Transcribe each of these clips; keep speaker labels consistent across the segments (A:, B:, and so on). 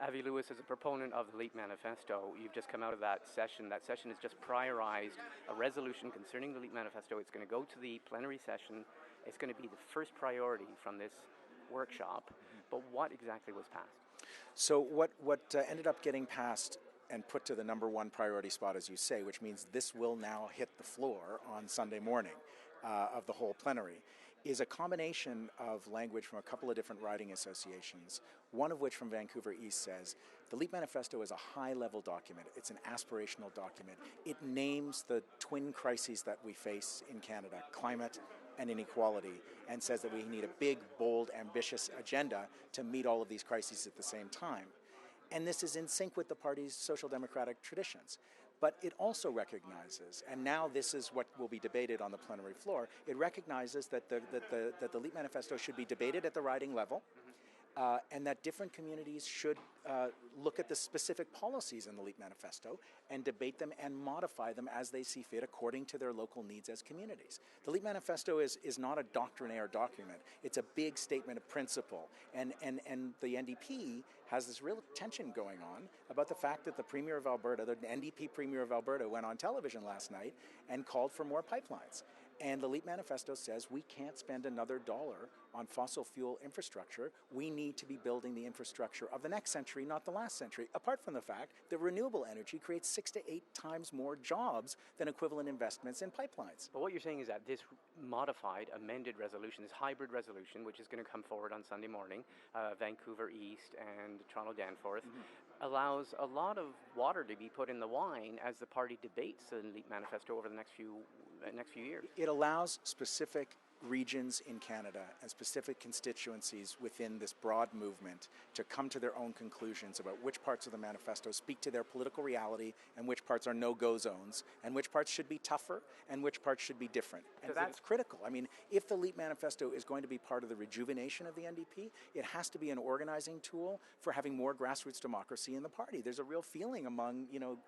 A: Avi Lewis is a proponent of the Leap Manifesto. You've just come out of that session. That session has just priorized a resolution concerning the Leap Manifesto. It's going to go to the plenary session. It's going to be the first priority from this workshop. But what exactly was passed?
B: So what ended up getting passed and put to the number one priority spot, as you say, which means this will now hit the floor on Sunday morning of the whole plenary, is a combination of language from a couple of different riding associations, one of which from Vancouver East says, the Leap Manifesto is a high-level document. It's an aspirational document. It names the twin crises that we face in Canada, climate and inequality, and says that we need a big, bold, ambitious agenda to meet all of these crises at the same time. And this is in sync with the party's social democratic traditions. But it also recognizes, and now this is what will be debated on the plenary floor, it recognizes that the Leap Manifesto should be debated at the riding level, and that different communities should look at the specific policies in the Leap Manifesto and debate them and modify them as they see fit according to their local needs as communities. The Leap Manifesto is not a doctrinaire document. It's a big statement of principle. And the NDP has this real tension going on about the fact that the Premier of Alberta, the NDP Premier of Alberta, went on television last night and called for more pipelines. And the Leap Manifesto says we can't spend another dollar on fossil fuel infrastructure. We need to be building the infrastructure of the next century, not the last century. Apart from the fact that renewable energy creates 6 to 8 times more jobs than equivalent investments in pipelines.
A: But what you're saying is that this modified, amended resolution, this hybrid resolution, which is going to come forward on Sunday morning, Vancouver East and Toronto Danforth, allows a lot of water to be put in the wine as the party debates the Leap Manifesto over the next few years.
B: It allows specific regions in Canada and specific constituencies within this broad movement to come to their own conclusions about which parts of the manifesto speak to their political reality and which parts are no-go zones and which parts should be tougher and which parts should be different. And that's critical. I mean, if the Leap Manifesto is going to be part of the rejuvenation of the NDP, it has to be an organizing tool for having more grassroots democracy in the party. There's a real feeling among,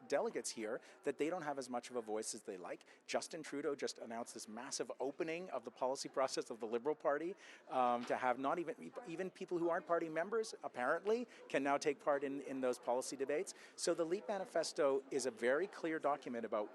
B: delegates here that they don't have as much of a voice as they like. Justin Trudeau just announced this massive opening of the policy process of the Liberal Party to have not even people who aren't party members, apparently, can now take part in those policy debates. So the Leap Manifesto is a very clear document about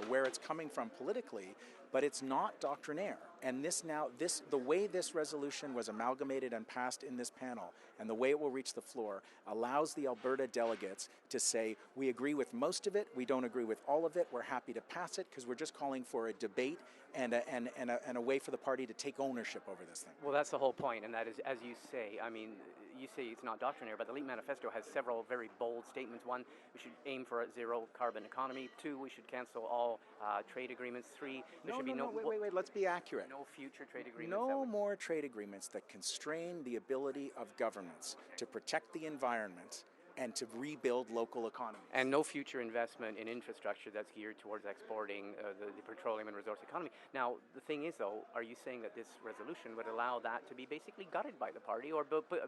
B: where it's coming from politically, but it's not doctrinaire. And the way this resolution was amalgamated and passed in this panel, and the way it will reach the floor, allows the Alberta delegates to say, we agree with most of it, we don't agree with all of it, we're happy to pass it, because we're just calling for a debate and a way for the party to take ownership over this thing.
A: Well, that's the whole point, and that is, as you say, you say it's not doctrinaire, but the Leap Manifesto has several very bold statements. One, we should aim for a zero carbon economy. 2, we should cancel all trade agreements. 3, there should be no...
B: Wait, let's be accurate.
A: No future trade agreements.
B: No more trade agreements that constrain the ability of governments to protect the environment and to rebuild local economies.
A: And no future investment in infrastructure that's geared towards exporting the petroleum and resource economy. Now, the thing is, though, are you saying that this resolution would allow that to be basically gutted by the party or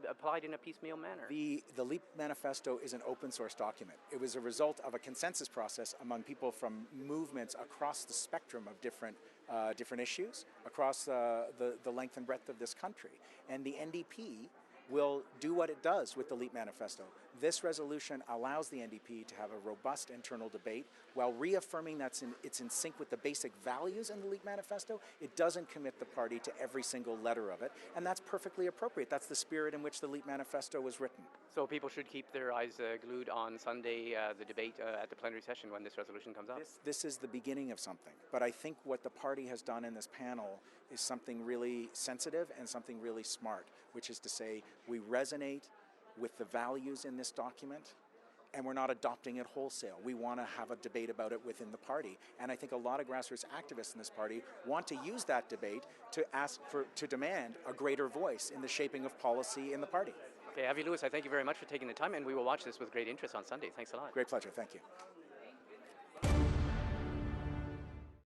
A: applied in a piecemeal manner?
B: The Leap Manifesto is an open source document. It was a result of a consensus process among people from movements across the spectrum of different issues, across the length and breadth of this country. And the NDP will do what it does with the Leap Manifesto. This resolution allows the NDP to have a robust internal debate while reaffirming that it's in sync with the basic values in the Leap Manifesto. It doesn't commit the party to every single letter of it, and that's perfectly appropriate. That's the spirit in which the Leap Manifesto was written.
A: So people should keep their eyes glued on Sunday, the debate at the plenary session when this resolution comes up?
B: This is the beginning of something, but I think what the party has done in this panel is something really sensitive and something really smart, which is to say, we resonate with the values in this document, and we're not adopting it wholesale. We want to have a debate about it within the party. And I think a lot of grassroots activists in this party want to use that debate to demand a greater voice in the shaping of policy in the party.
A: Okay, Avi Lewis, I thank you very much for taking the time, and we will watch this with great interest on Sunday. Thanks a lot.
B: Great pleasure. Thank you.